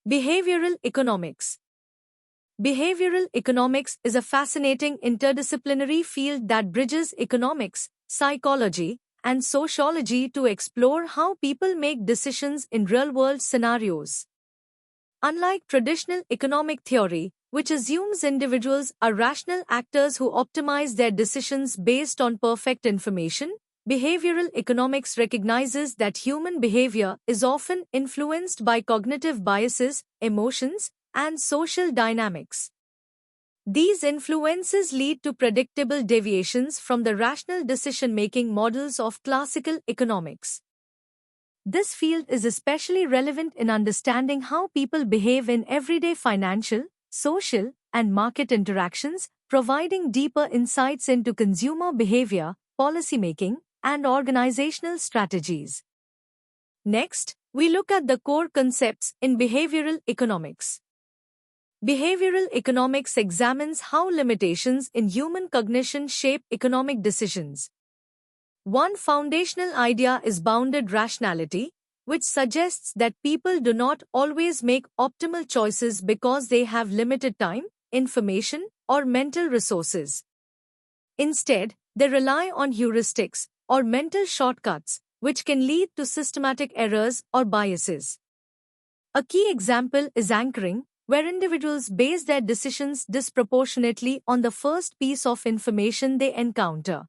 Behavioral economics. Behavioral economics is a fascinating interdisciplinary field that bridges economics, psychology, and sociology to explore how people make decisions in real-world scenarios. Unlike traditional economic theory, which assumes individuals are rational actors who optimize their decisions based on perfect information, behavioral economics recognizes that human behavior is often influenced by cognitive biases, emotions, and social dynamics. These influences lead to predictable deviations from the rational decision-making models of classical economics. This field is especially relevant in understanding how people behave in everyday financial, social, and market interactions, providing deeper insights into consumer behavior, policymaking, and organizational strategies. Next, we look at the core concepts in behavioral economics. Behavioral economics examines how limitations in human cognition shape economic decisions. One foundational idea is bounded rationality, which suggests that people do not always make optimal choices because they have limited time, information, or mental resources. Instead, they rely on heuristics, or mental shortcuts, which can lead to systematic errors or biases. A key example is anchoring, where individuals base their decisions disproportionately on the first piece of information they encounter.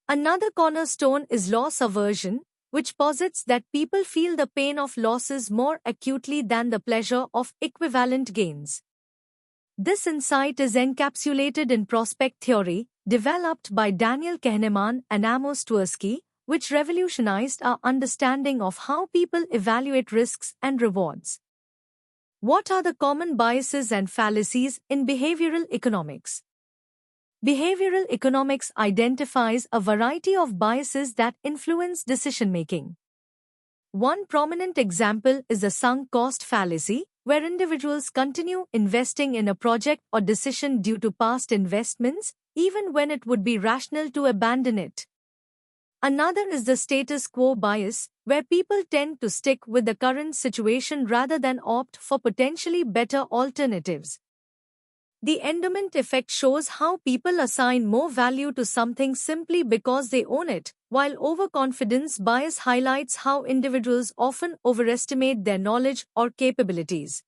Another cornerstone is loss aversion, which posits that people feel the pain of losses more acutely than the pleasure of equivalent gains. This insight is encapsulated in prospect theory, developed by Daniel Kahneman and Amos Tversky, which revolutionized our understanding of how people evaluate risks and rewards. What are the common biases and fallacies in behavioral economics? Behavioral economics identifies a variety of biases that influence decision-making. One prominent example is the sunk cost fallacy, where individuals continue investing in a project or decision due to past investments, even when it would be rational to abandon it. Another is the status quo bias, where people tend to stick with the current situation rather than opt for potentially better alternatives. The endowment effect shows how people assign more value to something simply because they own it, while overconfidence bias highlights how individuals often overestimate their knowledge or capabilities.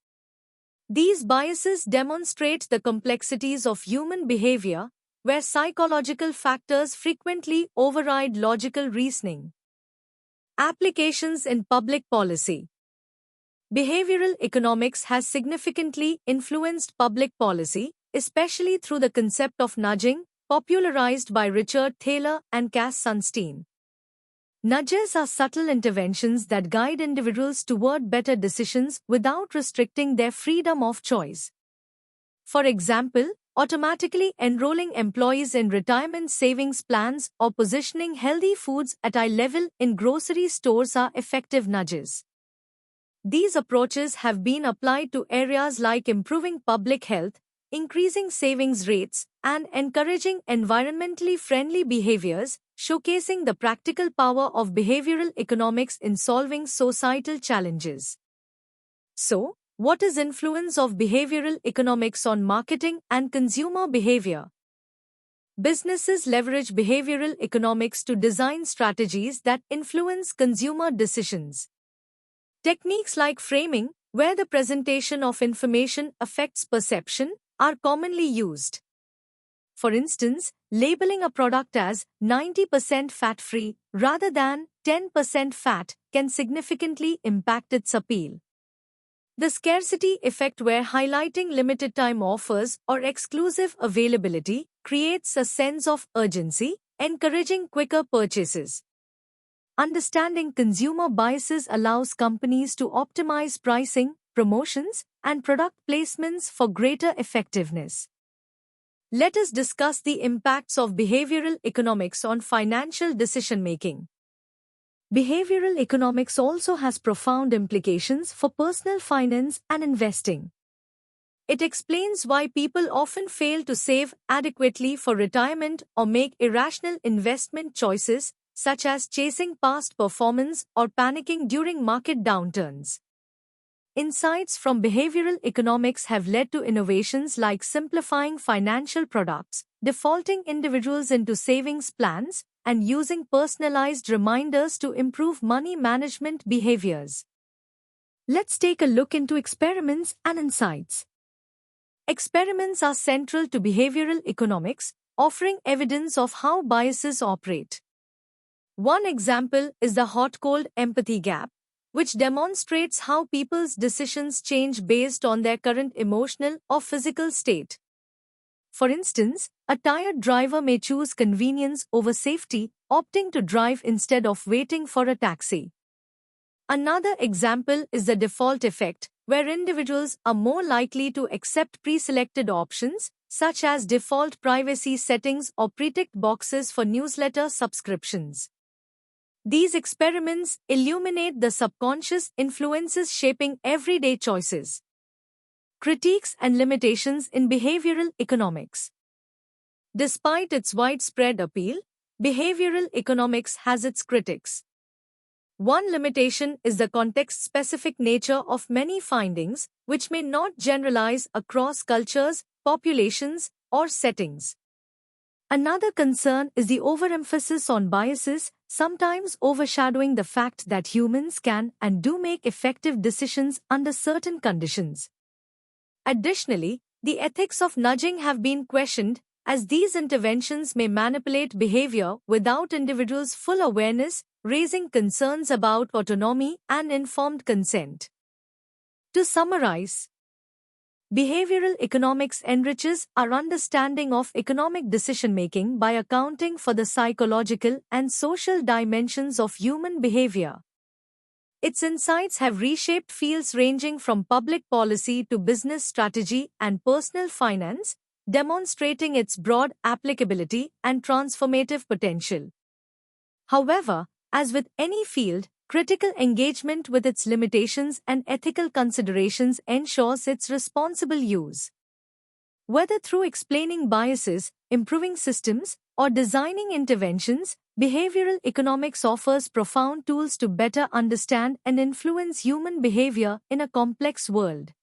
These biases demonstrate the complexities of human behavior, where psychological factors frequently override logical reasoning. Applications in public policy. Behavioral economics has significantly influenced public policy, especially through the concept of nudging, popularized by Richard Thaler and Cass Sunstein. Nudges are subtle interventions that guide individuals toward better decisions without restricting their freedom of choice. For example, automatically enrolling employees in retirement savings plans or positioning healthy foods at eye level in grocery stores are effective nudges. These approaches have been applied to areas like improving public health, increasing savings rates, and encouraging environmentally friendly behaviors, showcasing the practical power of behavioral economics in solving societal challenges. So, what is influence of behavioral economics on marketing and consumer behavior? Businesses leverage behavioral economics to design strategies that influence consumer decisions. Techniques like framing, where the presentation of information affects perception, are commonly used. For instance, labeling a product as 90% fat-free rather than 10% fat can significantly impact its appeal. The scarcity effect, where highlighting limited-time offers or exclusive availability creates a sense of urgency, encouraging quicker purchases. Understanding consumer biases allows companies to optimize pricing, promotions, and product placements for greater effectiveness. Let us discuss the impacts of behavioral economics on financial decision-making. Behavioral economics also has profound implications for personal finance and investing. It explains why people often fail to save adequately for retirement or make irrational investment choices, such as chasing past performance or panicking during market downturns. insights from behavioral economics have led to innovations like simplifying financial products, defaulting individuals into savings plans, and using personalized reminders to improve money management behaviors. Let's take a look into experiments and insights. Experiments are central to behavioral economics, offering evidence of how biases operate. One example is the hot-cold empathy gap, which demonstrates how people's decisions change based on their current emotional or physical state. For instance, a tired driver may choose convenience over safety, opting to drive instead of waiting for a taxi. Another example is the default effect, where individuals are more likely to accept pre-selected options, such as default privacy settings or pre-ticked boxes for newsletter subscriptions. These experiments illuminate the subconscious influences shaping everyday choices. Critiques and limitations in behavioral economics. Despite its widespread appeal, behavioral economics has its critics. One limitation is the context-specific nature of many findings, which may not generalize across cultures, populations, or settings. Another concern is the overemphasis on biases, sometimes overshadowing the fact that humans can and do make effective decisions under certain conditions. Additionally, the ethics of nudging have been questioned, as these interventions may manipulate behavior without individuals' full awareness, raising concerns about autonomy and informed consent. To summarize, behavioral economics enriches our understanding of economic decision-making by accounting for the psychological and social dimensions of human behavior. Its insights have reshaped fields ranging from public policy to business strategy and personal finance, demonstrating its broad applicability and transformative potential. However, as with any field, critical engagement with its limitations and ethical considerations ensures its responsible use. Whether through explaining biases, improving systems, or designing interventions, behavioral economics offers profound tools to better understand and influence human behavior in a complex world.